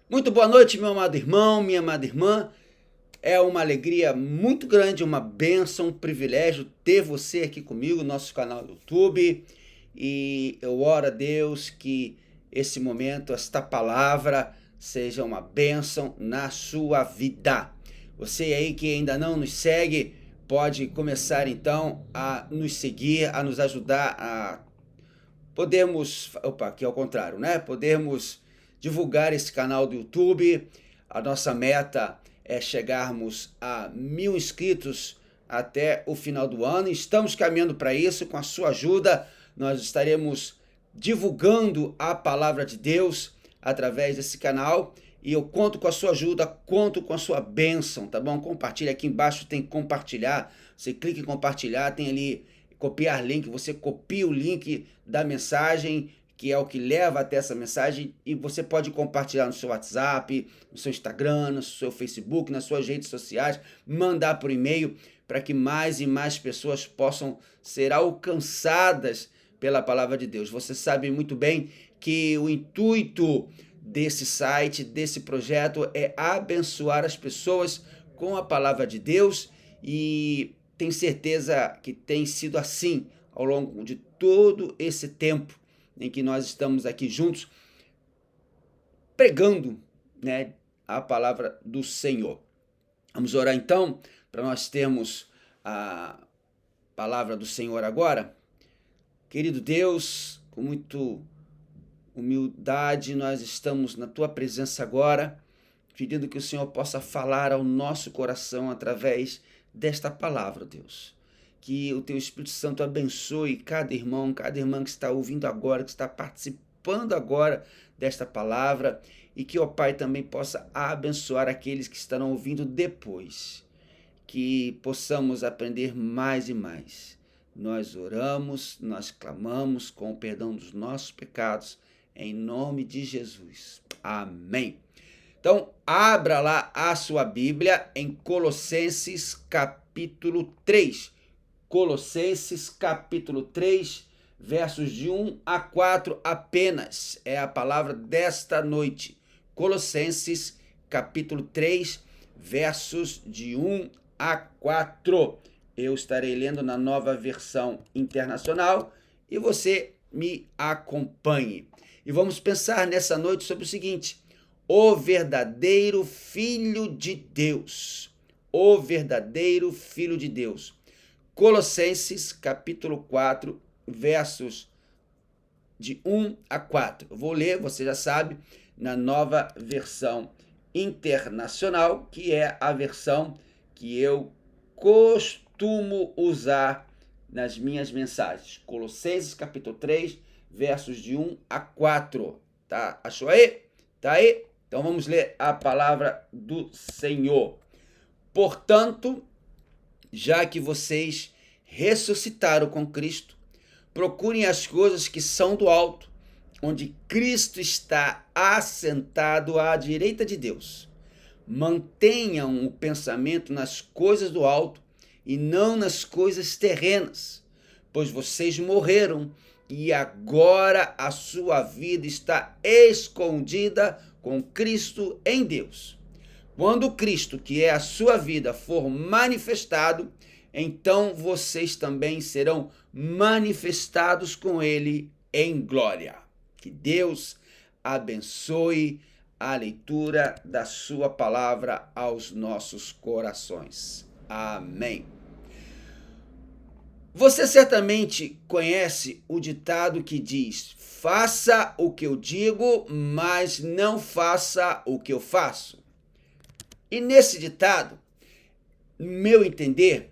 Muito boa noite, meu amado irmão, minha amada irmã. É uma alegria muito grande, uma bênção, um privilégio ter você aqui comigo no nosso canal do YouTube. E eu oro a Deus que esse momento, esta palavra, seja uma bênção na sua vida. Você aí que ainda não nos segue, pode começar então a nos seguir, a nos ajudar a podermos, opa, aqui é o contrário, né? Podermos divulgar esse canal do YouTube. A nossa meta é chegarmos a 1.000 inscritos até o final do ano. Estamos caminhando para isso. Com a sua ajuda, nós estaremos divulgando a palavra de Deus através desse canal. E eu conto com a sua ajuda, conto com a sua bênção, tá bom? Compartilha aqui embaixo, tem compartilhar. Você clica em compartilhar, tem ali copiar link, você copia o link da mensagem, que é o que leva até essa mensagem, e você pode compartilhar no seu WhatsApp, no seu Instagram, no seu Facebook, nas suas redes sociais, mandar por e-mail, para que mais e mais pessoas possam ser alcançadas pela palavra de Deus. Você sabe muito bem que o intuito desse site, desse projeto, é abençoar as pessoas com a palavra de Deus, e tenho certeza que tem sido assim ao longo de todo esse tempo em que nós estamos aqui juntos pregando, né, a palavra do Senhor. Vamos orar então para nós termos a palavra do Senhor agora. Querido Deus, com muito humildade nós estamos na tua presença agora, pedindo que o Senhor possa falar ao nosso coração através desta palavra, Deus. Que o teu Espírito Santo abençoe cada irmão, cada irmã que está ouvindo agora, que está participando agora desta palavra, e que, ó Pai, também possa abençoar aqueles que estarão ouvindo depois. Que possamos aprender mais e mais. Nós oramos, nós clamamos com o perdão dos nossos pecados, em nome de Jesus. Amém. Então, abra lá a sua Bíblia em Colossenses capítulo 3. Colossenses capítulo 3, versos de 1 a 4 apenas. É a palavra desta noite. Colossenses capítulo 3, versos de 1 a 4. Eu estarei lendo na Nova Versão Internacional e você me acompanhe. E vamos pensar nessa noite sobre o seguinte: o verdadeiro Filho de Deus. O verdadeiro Filho de Deus. Colossenses, capítulo 4, versos de 1 a 4. Eu vou ler, você já sabe, na Nova Versão Internacional, que é a versão que eu costumo usar nas minhas mensagens. Colossenses, capítulo 3, versos de 1 a 4. Tá? Achou aí? Tá aí? Então vamos ler a palavra do Senhor. Portanto, já que vocês ressuscitaram com Cristo, procurem as coisas que são do alto, onde Cristo está assentado à direita de Deus. Mantenham o pensamento nas coisas do alto e não nas coisas terrenas, pois vocês morreram e agora a sua vida está escondida com Cristo em Deus. Quando Cristo, que é a sua vida, for manifestado, então vocês também serão manifestados com ele em glória. Que Deus abençoe a leitura da sua palavra aos nossos corações. Amém. Você certamente conhece o ditado que diz: faça o que eu digo, mas não faça o que eu faço. E nesse ditado, no meu entender,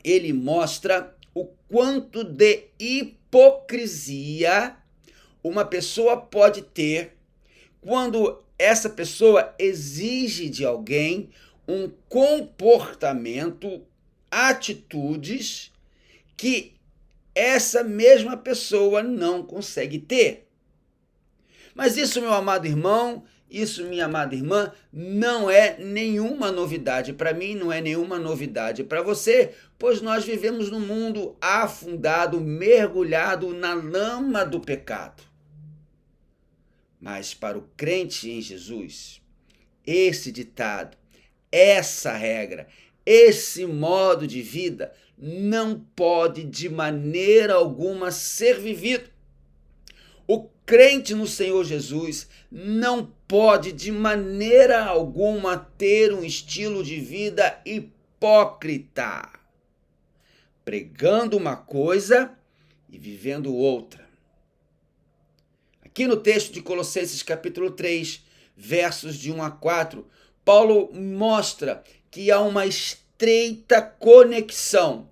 ele mostra o quanto de hipocrisia uma pessoa pode ter quando essa pessoa exige de alguém um comportamento, atitudes que essa mesma pessoa não consegue ter. Mas isso, meu amado irmão, isso, minha amada irmã, não é nenhuma novidade para mim, não é nenhuma novidade para você, pois nós vivemos num mundo afundado, mergulhado na lama do pecado. Mas para o crente em Jesus, esse ditado, essa regra, esse modo de vida não pode de maneira alguma ser vivido. O crente no Senhor Jesus não pode de maneira alguma ter um estilo de vida hipócrita, pregando uma coisa e vivendo outra. Aqui no texto de Colossenses capítulo 3, versos de 1 a 4, Paulo mostra que há uma estreita conexão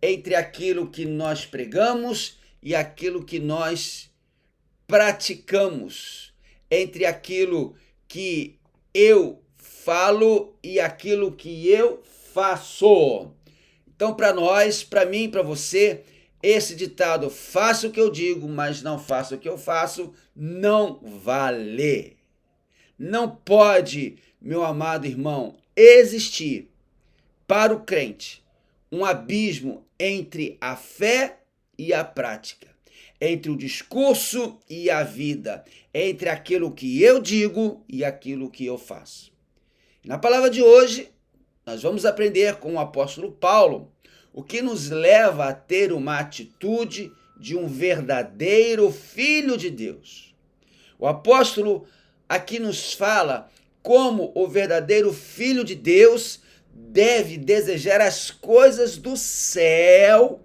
entre aquilo que nós pregamos e aquilo que nós praticamos, entre aquilo que eu falo e aquilo que eu faço. Então, para nós, para mim, para você, esse ditado, faça o que eu digo, mas não faça o que eu faço, não vale. Não pode, meu amado irmão, existir para o crente um abismo entre a fé e a prática, entre o discurso e a vida, entre aquilo que eu digo e aquilo que eu faço. Na palavra de hoje, nós vamos aprender com o apóstolo Paulo o que nos leva a ter uma atitude de um verdadeiro filho de Deus. O apóstolo aqui nos fala como o verdadeiro filho de Deus deve desejar as coisas do céu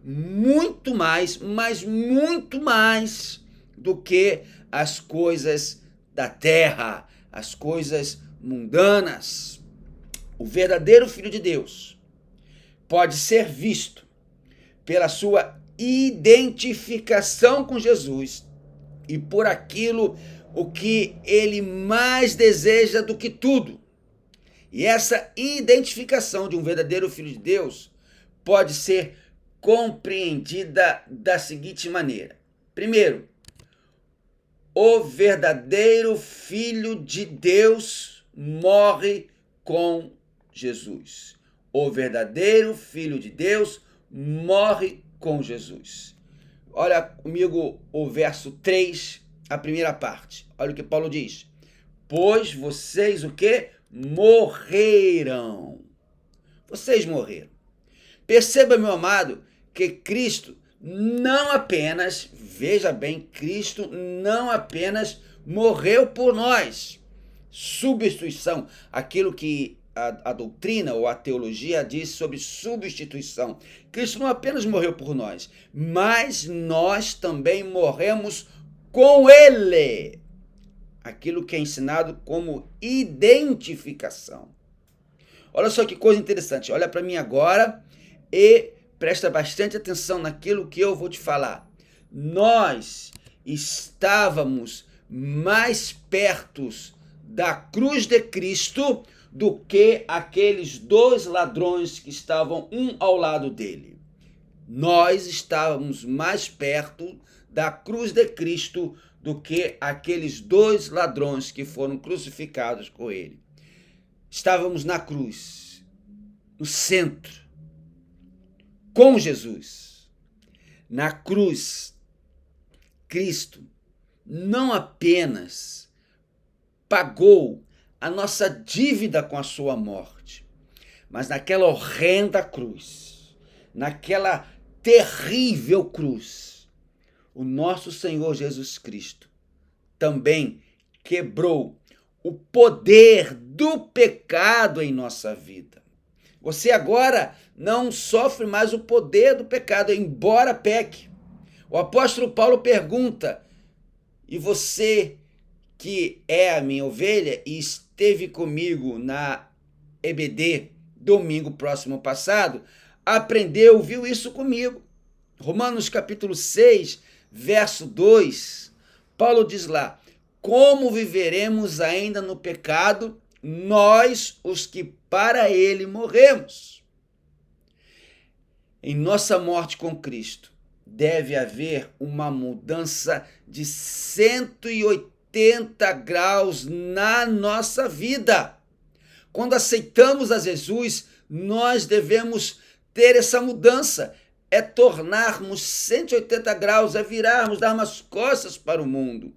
muito mais, mas muito mais do que as coisas da terra, as coisas mundanas. O verdadeiro filho de Deus pode ser visto pela sua identificação com Jesus e por aquilo o que ele mais deseja do que tudo. E essa identificação de um verdadeiro filho de Deus pode ser compreendida da seguinte maneira. Primeiro, o verdadeiro filho de Deus morre com Jesus. O verdadeiro filho de Deus morre com Jesus. Olha comigo o verso 3, a primeira parte. Olha o que Paulo diz. Pois vocês o quê? Morreram. Vocês morreram. Perceba, meu amado, que Cristo não apenas, veja bem, Cristo não apenas morreu por nós. Substituição, aquilo que a doutrina ou a teologia diz sobre substituição. Cristo não apenas morreu por nós, mas nós também morremos com Ele. Aquilo que é ensinado como identificação. Olha só que coisa interessante. Olha para mim agora e presta bastante atenção naquilo que eu vou te falar. Nós estávamos mais perto da cruz de Cristo do que aqueles dois ladrões que estavam um ao lado dele. Nós estávamos mais perto da cruz de Cristo do que aqueles dois ladrões que foram crucificados com ele. Estávamos na cruz, no centro, com Jesus. Na cruz, Cristo não apenas pagou a nossa dívida com a sua morte, mas naquela horrenda cruz, naquela terrível cruz, o nosso Senhor Jesus Cristo também quebrou o poder do pecado em nossa vida. Você agora não sofre mais o poder do pecado, embora peque. O apóstolo Paulo pergunta, e você que é a minha ovelha e esteve comigo na EBD domingo próximo passado, aprendeu, viu isso comigo. Romanos capítulo 6, verso 2, Paulo diz lá, como viveremos ainda no pecado, nós, os que para ele morremos? Em nossa morte com Cristo, deve haver uma mudança de 180 graus na nossa vida. Quando aceitamos a Jesus, nós devemos ter essa mudança, é tornarmos 180 graus, é virarmos, darmos as costas para o mundo.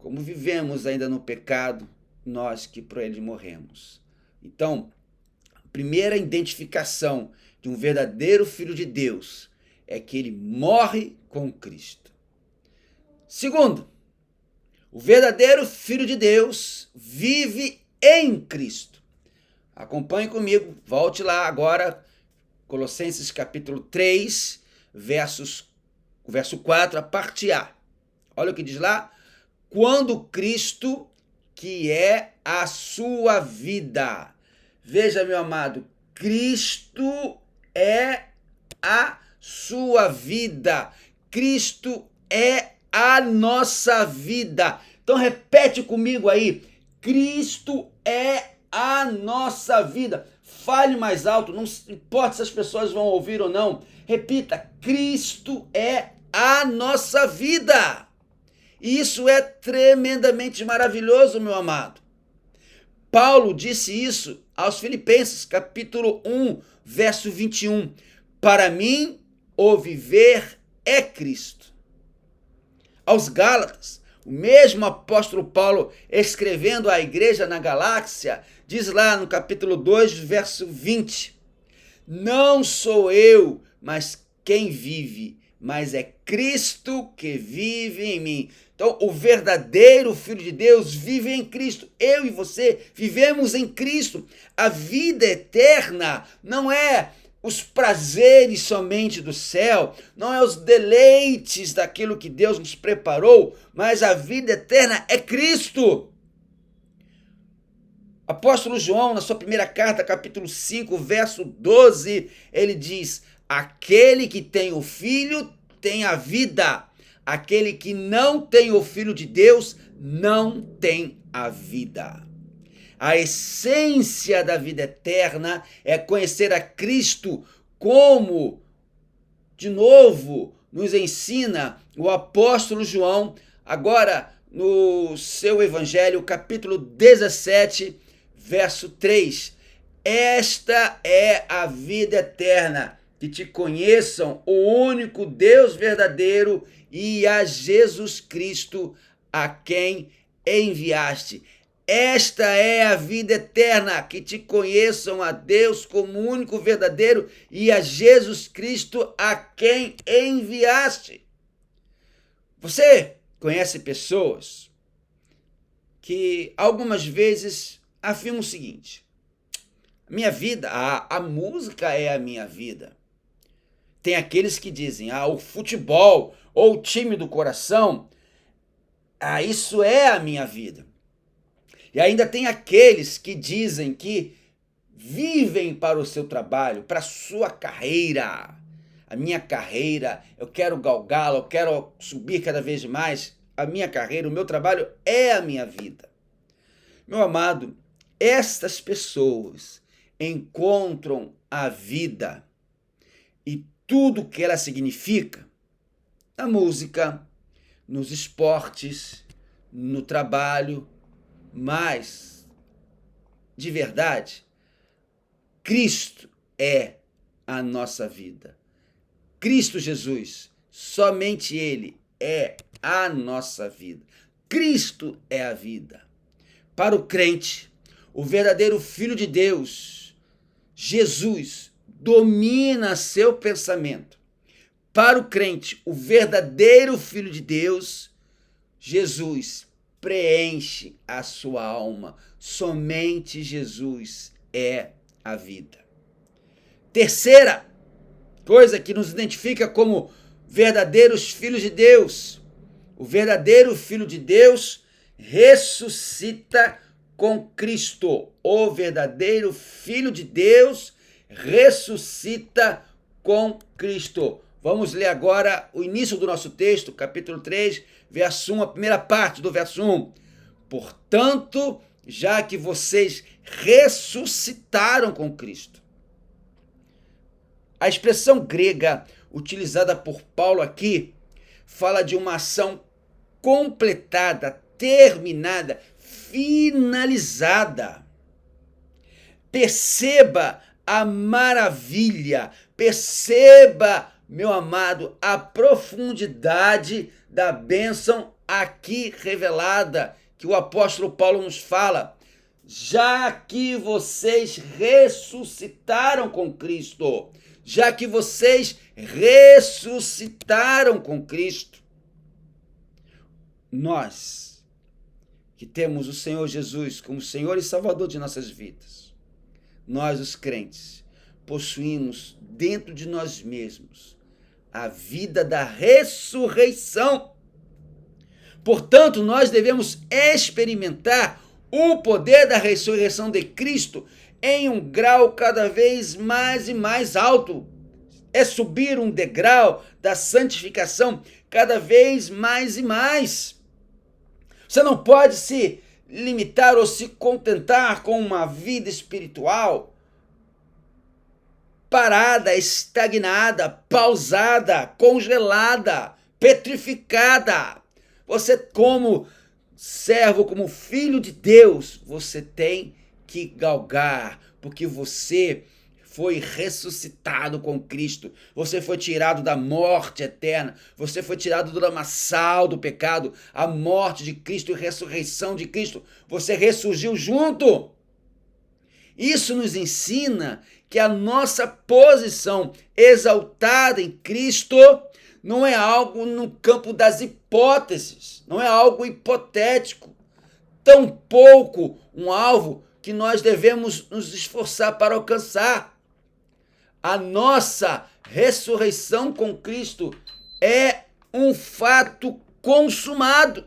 como vivemos ainda no pecado, nós que por ele morremos. Então, a primeira identificação de um verdadeiro filho de Deus é que ele morre com Cristo. Segundo, o verdadeiro filho de Deus vive em Cristo. Acompanhe comigo, volte lá agora, Colossenses capítulo 3, verso 4, a parte A. Olha o que diz lá. Quando Cristo, que é a sua vida. Veja, meu amado, Cristo é a sua vida. Cristo é a nossa vida. Então repete comigo aí. Cristo é a nossa vida. Fale mais alto, não importa se as pessoas vão ouvir ou não. Repita, Cristo é a nossa vida. E isso é tremendamente maravilhoso, meu amado. Paulo disse isso aos Filipenses, capítulo 1, verso 21. Para mim, o viver é Cristo. Aos Gálatas, o mesmo apóstolo Paulo, escrevendo à igreja na Galáxia, diz lá no capítulo 2, verso 20. Não sou eu, mas quem vive, mas é Cristo que vive em mim. Então, o verdadeiro Filho de Deus vive em Cristo. Eu e você vivemos em Cristo. A vida eterna não é os prazeres somente do céu, não é os deleites daquilo que Deus nos preparou, mas a vida eterna é Cristo. Apóstolo João, na sua primeira carta, capítulo 5, verso 12, ele diz: aquele que tem o Filho tem a vida. Aquele que não tem o Filho de Deus não tem a vida. A essência da vida eterna é conhecer a Cristo, como, de novo, nos ensina o apóstolo João, agora no seu evangelho, capítulo 17, verso 3. Esta é a vida eterna, que te conheçam o único Deus verdadeiro e a Jesus Cristo, a quem enviaste. Esta é a vida eterna, que te conheçam a Deus como único verdadeiro e a Jesus Cristo, a quem enviaste. Você conhece pessoas que algumas vezes afirmam o seguinte: minha vida, a música é a minha vida. Tem aqueles que dizem, o futebol ou o time do coração, isso é a minha vida. E ainda tem aqueles que dizem que vivem para o seu trabalho, para a sua carreira. A minha carreira, eu quero galgá-la, eu quero subir cada vez mais. A minha carreira, o meu trabalho é a minha vida. Meu amado, estas pessoas encontram a vida e tudo que ela significa na música, nos esportes, no trabalho, mas, de verdade, Cristo é a nossa vida. Cristo Jesus, somente Ele é a nossa vida. Cristo é a vida. Para o crente, o verdadeiro Filho de Deus, Jesus, domina seu pensamento. Para o crente, o verdadeiro Filho de Deus, Jesus, preenche a sua alma. Somente Jesus é a vida. Terceira coisa que nos identifica como verdadeiros filhos de Deus: o verdadeiro Filho de Deus ressuscita com Cristo. O verdadeiro Filho de Deus ressuscita com Cristo. Vamos ler agora o início do nosso texto, capítulo 3, verso 1, a primeira parte do verso 1. Portanto, já que vocês ressuscitaram com Cristo. A expressão grega utilizada por Paulo aqui fala de uma ação completada, terminada, finalizada. Perceba a maravilha, perceba, meu amado, a profundidade da bênção aqui revelada, que o apóstolo Paulo nos fala, já que vocês ressuscitaram com Cristo, já que vocês ressuscitaram com Cristo, nós que temos o Senhor Jesus como Senhor e Salvador de nossas vidas, nós os crentes possuímos dentro de nós mesmos a vida da ressurreição. Portanto, nós devemos experimentar o poder da ressurreição de Cristo em um grau cada vez mais e mais alto. É subir um degrau da santificação cada vez mais e mais. Você não pode se limitar ou se contentar com uma vida espiritual parada, estagnada, pausada, congelada, petrificada. Você, como servo, como filho de Deus, você tem que galgar, porque você foi ressuscitado com Cristo, você foi tirado da morte eterna, você foi tirado do lamaçal do pecado, a morte de Cristo e a ressurreição de Cristo, você ressurgiu junto. Isso nos ensina que a nossa posição exaltada em Cristo não é algo no campo das hipóteses, não é algo hipotético, tampouco um alvo que nós devemos nos esforçar para alcançar. A nossa ressurreição com Cristo é um fato consumado.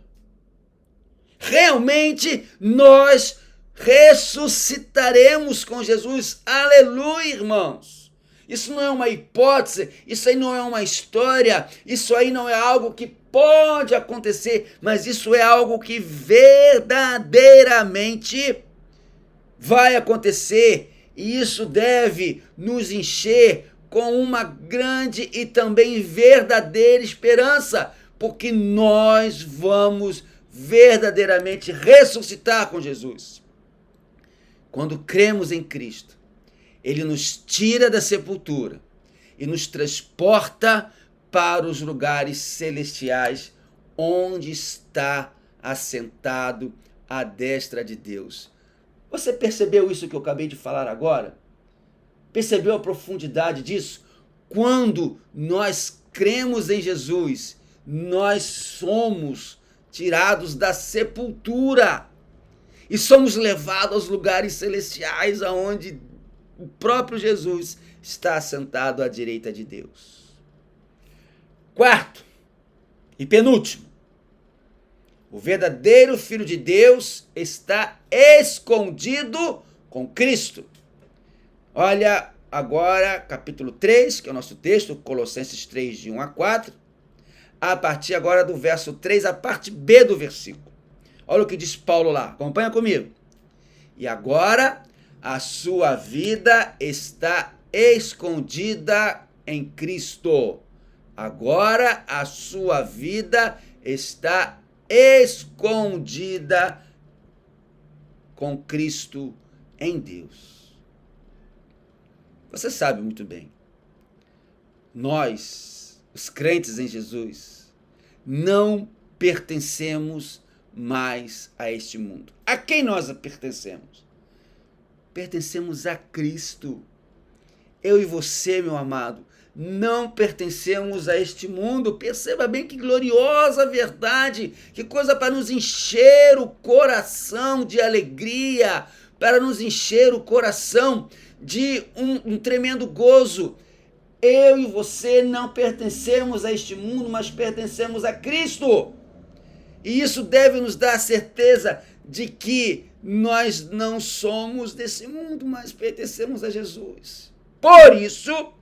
Realmente nós ressuscitaremos com Jesus. Aleluia, irmãos. Isso não é uma hipótese, isso aí não é uma história, isso aí não é algo que pode acontecer, mas isso é algo que verdadeiramente vai acontecer, e isso deve nos encher com uma grande e também verdadeira esperança, porque nós vamos verdadeiramente ressuscitar com Jesus. Quando cremos em Cristo, Ele nos tira da sepultura e nos transporta para os lugares celestiais, onde está assentado à destra de Deus. Você percebeu isso que eu acabei de falar agora? Percebeu a profundidade disso? Quando nós cremos em Jesus, nós somos tirados da sepultura e somos levados aos lugares celestiais, aonde o próprio Jesus está assentado à direita de Deus. Quarto e penúltimo, o verdadeiro Filho de Deus está escondido com Cristo. Olha agora capítulo 3, que é o nosso texto, Colossenses 3, de 1 a 4, a partir agora do verso 3, a parte B do versículo. Olha o que diz Paulo lá, acompanha comigo. E agora a sua vida está escondida em Cristo. Agora a sua vida está escondida com Cristo em Deus. Você sabe muito bem, nós, os crentes em Jesus, não pertencemos mais a este mundo. A quem nós pertencemos? Pertencemos a Cristo. Eu e você, meu amado, não pertencemos a este mundo. Perceba bem que gloriosa verdade, que coisa para nos encher o coração de alegria, para nos encher o coração de um tremendo gozo. Eu e você não pertencemos a este mundo, mas pertencemos a Cristo. E isso deve nos dar a certeza de que nós não somos desse mundo, mas pertencemos a Jesus. Por isso,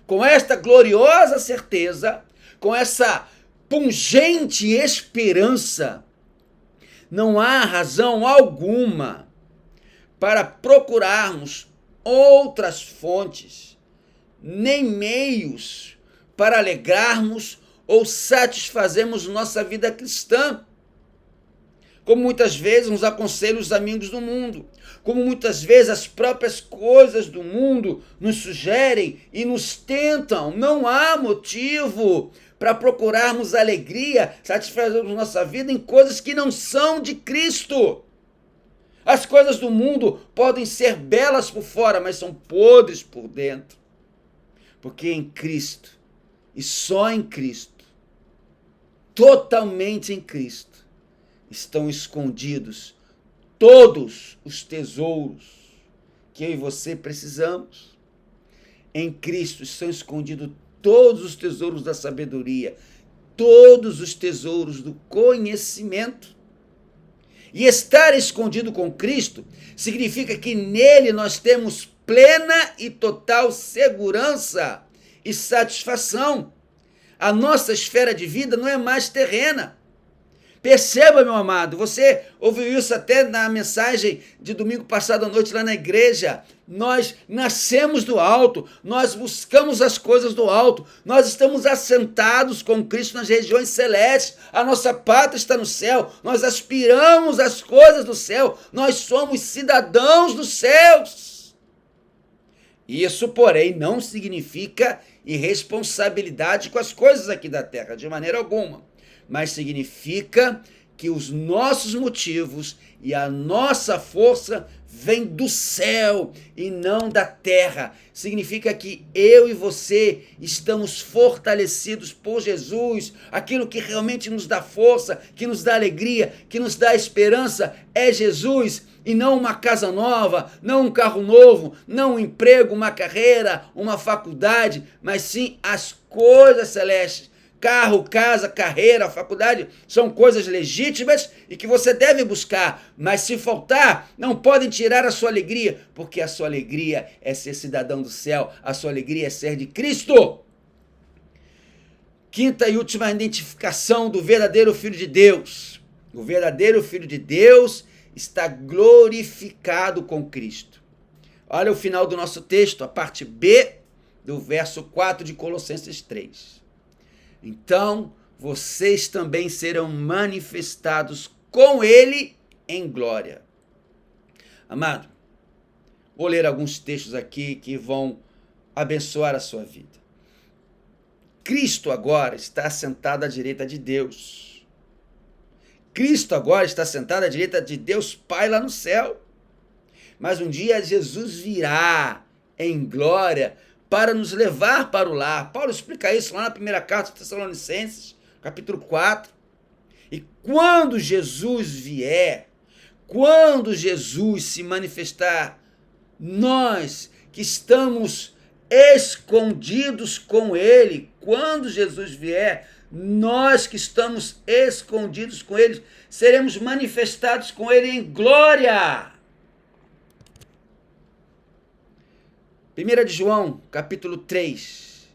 com esta gloriosa certeza, com essa pungente esperança, não há razão alguma para procurarmos outras fontes, nem meios para alegrarmos ou satisfazermos nossa vida cristã. Como muitas vezes nos aconselham os amigos do mundo, como muitas vezes as próprias coisas do mundo nos sugerem e nos tentam. Não há motivo para procurarmos alegria, satisfazermos nossa vida em coisas que não são de Cristo. As coisas do mundo podem ser belas por fora, mas são podres por dentro. Porque em Cristo, e só em Cristo, totalmente em Cristo, estão escondidos todos os tesouros que eu e você precisamos. Em Cristo estão escondidos todos os tesouros da sabedoria, todos os tesouros do conhecimento. E estar escondido com Cristo significa que nele nós temos plena e total segurança e satisfação. A nossa esfera de vida não é mais terrena. Perceba, meu amado, você ouviu isso até na mensagem de domingo passado à noite lá na igreja. Nós nascemos do alto, nós buscamos as coisas do alto, nós estamos assentados com Cristo nas regiões celestes, a nossa pátria está no céu, nós aspiramos às coisas do céu, nós somos cidadãos dos céus. Isso, porém, não significa irresponsabilidade com as coisas aqui da terra, de maneira alguma. Mas significa que os nossos motivos e a nossa força vêm do céu e não da terra. Significa que eu e você estamos fortalecidos por Jesus. Aquilo que realmente nos dá força, que nos dá alegria, que nos dá esperança é Jesus. E não uma casa nova, não um carro novo, não um emprego, uma carreira, uma faculdade, mas sim as coisas celestes. Carro, casa, carreira, faculdade são coisas legítimas e que você deve buscar, mas se faltar, não podem tirar a sua alegria, porque a sua alegria é ser cidadão do céu, a sua alegria é ser de Cristo. Quinta e última identificação do verdadeiro Filho de Deus. O verdadeiro Filho de Deus está glorificado com Cristo. Olha o final do nosso texto, a parte B do verso 4 de Colossenses 3. Então, vocês também serão manifestados com ele em glória. Amado, vou ler alguns textos aqui que vão abençoar a sua vida. Cristo agora está sentado à direita de Deus. Cristo agora está sentado à direita de Deus Pai lá no céu. Mas um dia Jesus virá em glória para nos levar para o lar. Paulo explica isso lá na primeira carta aos Tessalonicenses, capítulo 4. E quando Jesus vier, quando Jesus se manifestar, nós que estamos escondidos com ele, quando Jesus vier, nós que estamos escondidos com ele, seremos manifestados com ele em glória. 1 de João, capítulo 3,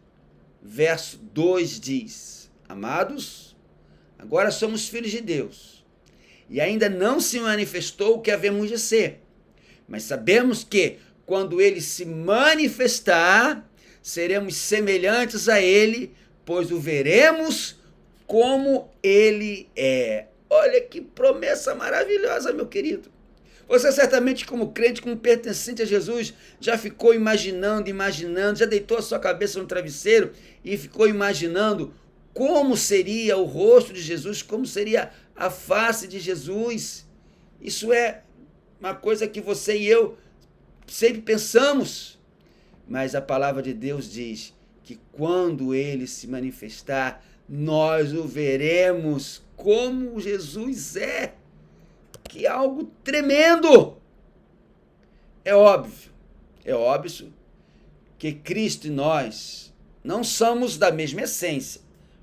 verso 2 diz: Amados, agora somos filhos de Deus, e ainda não se manifestou o que havemos de ser, mas sabemos que, quando ele se manifestar, seremos semelhantes a ele, pois o veremos como ele é. Olha que promessa maravilhosa, meu querido. Você certamente, como crente, como pertencente a Jesus, já ficou imaginando, já deitou a sua cabeça no travesseiro e ficou imaginando como seria o rosto de Jesus, como seria a face de Jesus. Isso é uma coisa que você e eu sempre pensamos, mas a palavra de Deus diz que quando ele se manifestar, nós o veremos como Jesus é. Que é algo tremendo. É óbvio que Cristo e nós não somos da mesma essência,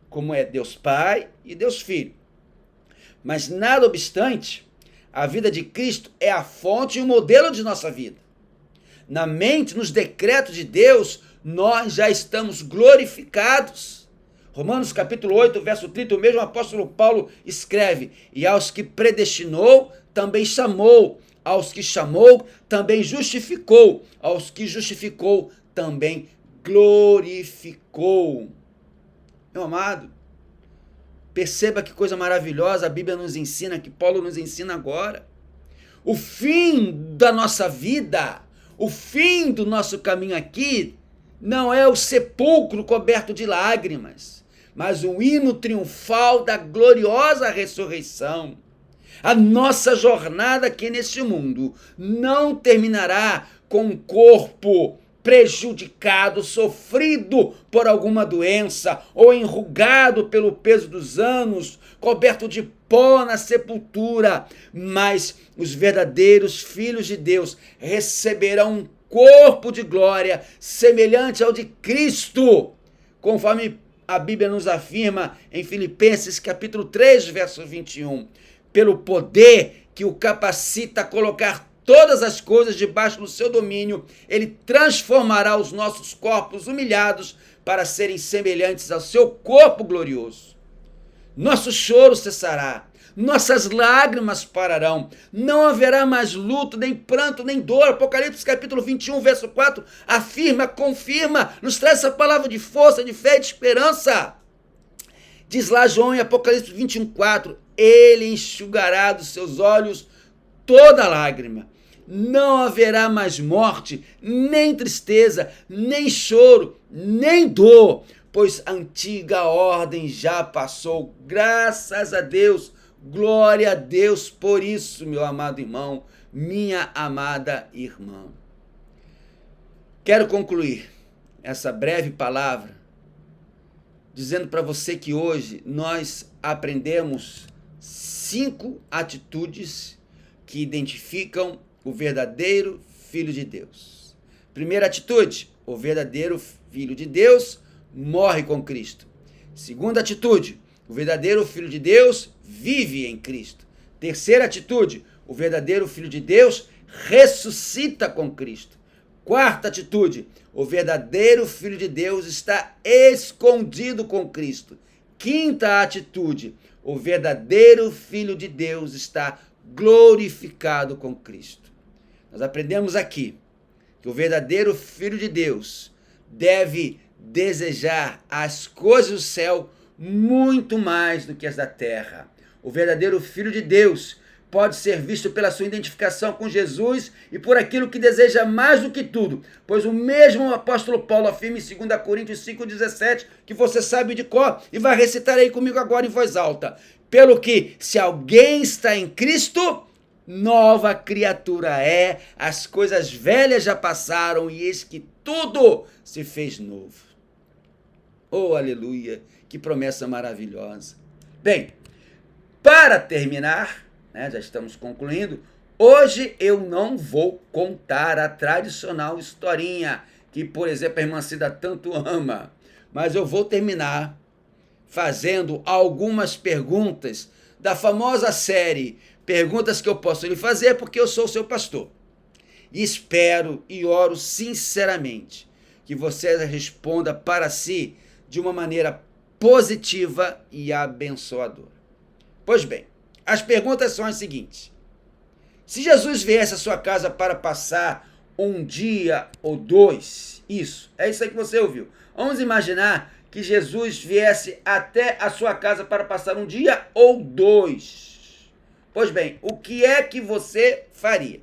como é Deus Pai e Deus Filho. Mas nada obstante, a vida de Cristo é a fonte e o modelo de nossa vida. Na mente, nos decretos de Deus, nós já estamos glorificados. Romanos capítulo 8, verso 30, o mesmo apóstolo Paulo escreve: E aos que predestinou, também chamou. Aos que chamou, também justificou. Aos que justificou, também glorificou. Meu amado, perceba que coisa maravilhosa a Bíblia nos ensina, que Paulo nos ensina agora. O fim da nossa vida, o fim do nosso caminho aqui, não é o sepulcro coberto de lágrimas, mas um hino triunfal da gloriosa ressurreição. A nossa jornada aqui neste mundo não terminará com um corpo prejudicado, sofrido por alguma doença ou enrugado pelo peso dos anos, coberto de pó na sepultura, mas os verdadeiros filhos de Deus receberão um corpo de glória semelhante ao de Cristo, conforme a Bíblia nos afirma em Filipenses capítulo 3, verso 21, pelo poder que o capacita a colocar todas as coisas debaixo do seu domínio, ele transformará os nossos corpos humilhados para serem semelhantes ao seu corpo glorioso. Nosso choro cessará, nossas lágrimas pararão, não haverá mais luto, nem pranto, nem dor. Apocalipse capítulo 21, verso 4, afirma, confirma, nos traz essa palavra de força, de fé, de esperança. Diz lá João em Apocalipse 21, 4, ele enxugará dos seus olhos toda lágrima. Não haverá mais morte, nem tristeza, nem choro, nem dor, pois a antiga ordem já passou. Graças a Deus, glória a Deus por isso, meu amado irmão, minha amada irmã. Quero concluir essa breve palavra dizendo para você que hoje nós aprendemos 5 atitudes que identificam o verdadeiro Filho de Deus. Primeira atitude, o verdadeiro Filho de Deus morre com Cristo. Segunda atitude, o verdadeiro Filho de Deus vive em Cristo. Terceira atitude, o verdadeiro Filho de Deus ressuscita com Cristo. Quarta atitude, o verdadeiro Filho de Deus está escondido com Cristo. Quinta atitude, o verdadeiro Filho de Deus está glorificado com Cristo. Nós aprendemos aqui que o verdadeiro Filho de Deus deve desejar as coisas do céu muito mais do que as da terra. O verdadeiro Filho de Deus pode ser visto pela sua identificação com Jesus e por aquilo que deseja mais do que tudo, pois o mesmo apóstolo Paulo afirma em 2 Coríntios 5,17, que você sabe de cor e vai recitar aí comigo agora em voz alta. Pelo que, se alguém está em Cristo, nova criatura é, as coisas velhas já passaram e eis que tudo se fez novo. Oh, aleluia, que promessa maravilhosa. Bem, para terminar, já estamos concluindo, hoje eu não vou contar a tradicional historinha que, por exemplo, a irmã Cida tanto ama, mas eu vou terminar fazendo algumas perguntas da famosa série Perguntas que eu posso lhe fazer porque eu sou seu pastor. E espero e oro sinceramente que você responda para si de uma maneira positiva e abençoadora. Pois bem, as perguntas são as seguintes. Se Jesus viesse à sua casa para passar um dia ou 2, é isso aí que você ouviu. Vamos imaginar que Jesus viesse até a sua casa para passar um dia ou 2. Pois bem, o que é que você faria?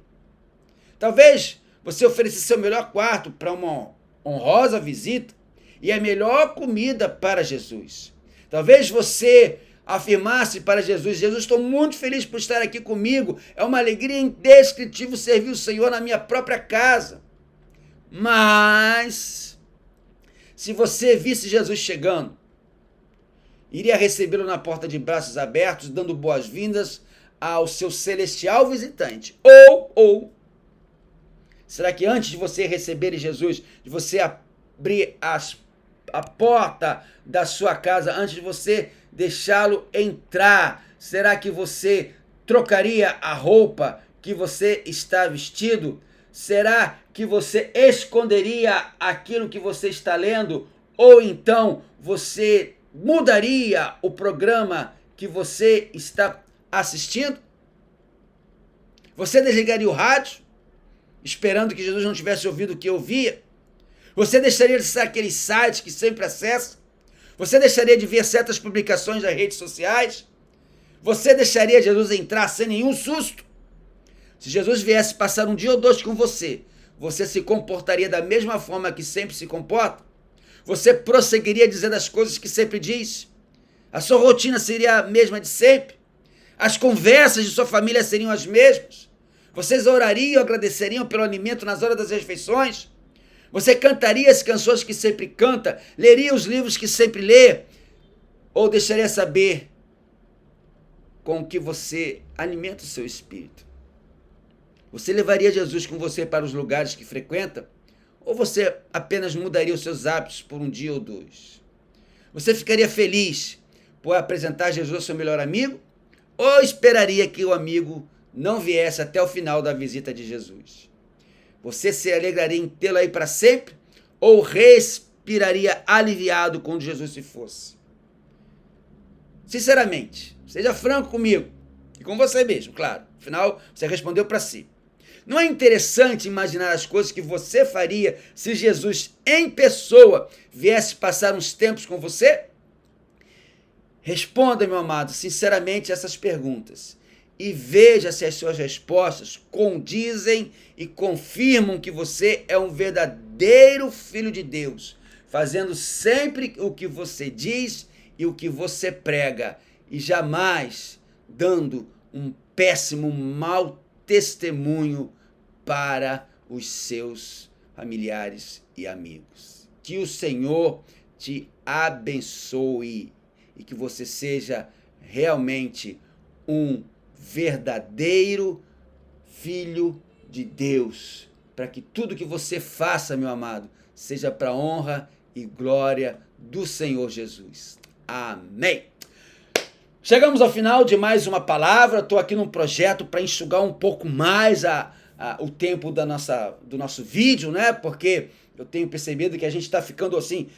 Talvez você oferecesse seu melhor quarto para uma honrosa visita e a melhor comida para Jesus. Talvez você afirmasse para Jesus: Jesus, estou muito feliz por estar aqui comigo, é uma alegria indescritível servir o Senhor na minha própria casa. Mas, se você visse Jesus chegando, iria recebê-lo na porta de braços abertos, dando boas-vindas ao seu celestial visitante. Ou, será que antes de você receber Jesus, de você abrir a porta da sua casa, antes de você deixá-lo entrar, será que você trocaria a roupa que você está vestido? Será que você esconderia aquilo que você está lendo? Ou então você mudaria o programa que você está assistindo? Você desligaria o rádio, esperando que Jesus não tivesse ouvido o que ouvia? Você deixaria de acessar aqueles sites que sempre acessa? Você deixaria de ver certas publicações das redes sociais? Você deixaria Jesus entrar sem nenhum susto? Se Jesus viesse passar um dia ou 2 com você, você se comportaria da mesma forma que sempre se comporta? Você prosseguiria dizendo as coisas que sempre diz? A sua rotina seria a mesma de sempre? As conversas de sua família seriam as mesmas? Vocês orariam, agradeceriam pelo alimento nas horas das refeições? Você cantaria as canções que sempre canta? Leria os livros que sempre lê? Ou deixaria saber com que você alimenta o seu espírito? Você levaria Jesus com você para os lugares que frequenta? Ou você apenas mudaria os seus hábitos por um dia ou dois? Você ficaria feliz por apresentar Jesus ao seu melhor amigo? Ou esperaria que o amigo não viesse até o final da visita de Jesus? Você se alegraria em tê-lo aí para sempre? Ou respiraria aliviado quando Jesus se fosse? Sinceramente, seja franco comigo e com você mesmo, claro. Afinal, você respondeu para si. Não é interessante imaginar as coisas que você faria se Jesus em pessoa viesse passar uns tempos com você? Responda, meu amado, sinceramente essas perguntas e veja se as suas respostas condizem e confirmam que você é um verdadeiro filho de Deus, fazendo sempre o que você diz e o que você prega e jamais dando um péssimo, mau testemunho para os seus familiares e amigos. Que o Senhor te abençoe e que você seja realmente um verdadeiro filho de Deus, para que tudo que você faça, meu amado, seja para a honra e glória do Senhor Jesus. Amém. Chegamos ao final de mais uma palavra. Estou aqui num projeto para enxugar um pouco mais o tempo do nosso vídeo, né? Porque eu tenho percebido que a gente está ficando assim,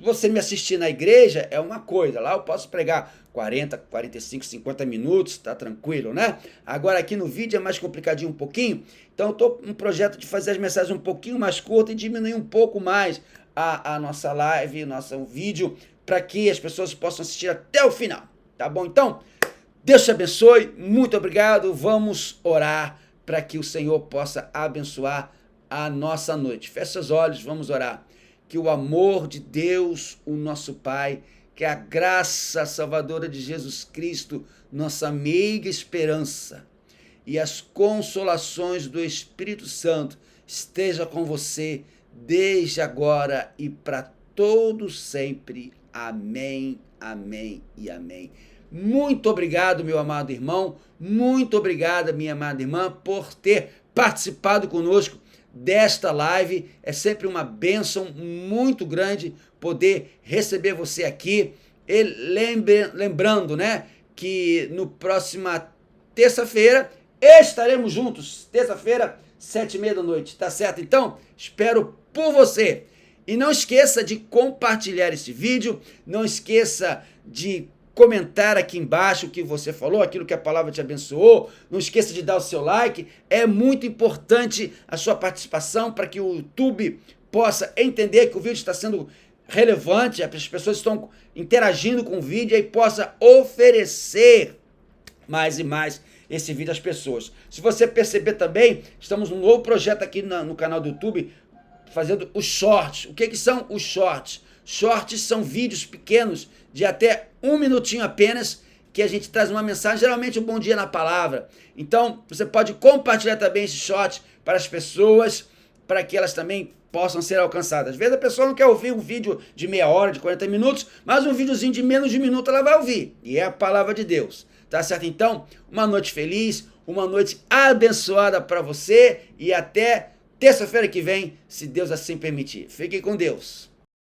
você me assistir na igreja é uma coisa, lá eu posso pregar 40, 45, 50 minutos, tá tranquilo, né? Agora aqui no vídeo é mais complicadinho um pouquinho, então eu estou num projeto de fazer as mensagens um pouquinho mais curtas e diminuir um pouco mais a nossa live, nosso vídeo, para que as pessoas possam assistir até o final, tá bom? Então, Deus te abençoe, muito obrigado, vamos orar para que o Senhor possa abençoar a nossa noite. Feche seus olhos, vamos orar. Que o amor de Deus, o nosso Pai, que a graça salvadora de Jesus Cristo, nossa meiga esperança, e as consolações do Espírito Santo esteja com você desde agora e para todo sempre. Amém, amém e amém. Muito obrigado, meu amado irmão, muito obrigada, minha amada irmã, por ter participado conosco desta live. É sempre uma bênção muito grande poder receber você aqui. E lembrando, né, que no próxima terça-feira estaremos juntos, terça-feira, 7h30 da noite, tá certo? Então, espero por você. E não esqueça de compartilhar esse vídeo, não esqueça de comentar aqui embaixo o que você falou, aquilo que a palavra te abençoou. Não esqueça de dar o seu like. É muito importante a sua participação para que o YouTube possa entender que o vídeo está sendo relevante, as pessoas estão interagindo com o vídeo e possa oferecer mais e mais esse vídeo às pessoas. Se você perceber também, estamos num novo projeto aqui no canal do YouTube, fazendo os shorts. O que são os shorts? Shorts são vídeos pequenos de até 1 minutinho apenas, que a gente traz uma mensagem, geralmente um bom dia na palavra. Então, você pode compartilhar também esse short para as pessoas, para que elas também possam ser alcançadas. Às vezes a pessoa não quer ouvir um vídeo de meia hora, de 40 minutos, mas um videozinho de menos de 1 minuto ela vai ouvir. E é a palavra de Deus. Tá certo? Então, uma noite feliz, uma noite abençoada para você e até terça-feira que vem, se Deus assim permitir. Fiquem com Deus.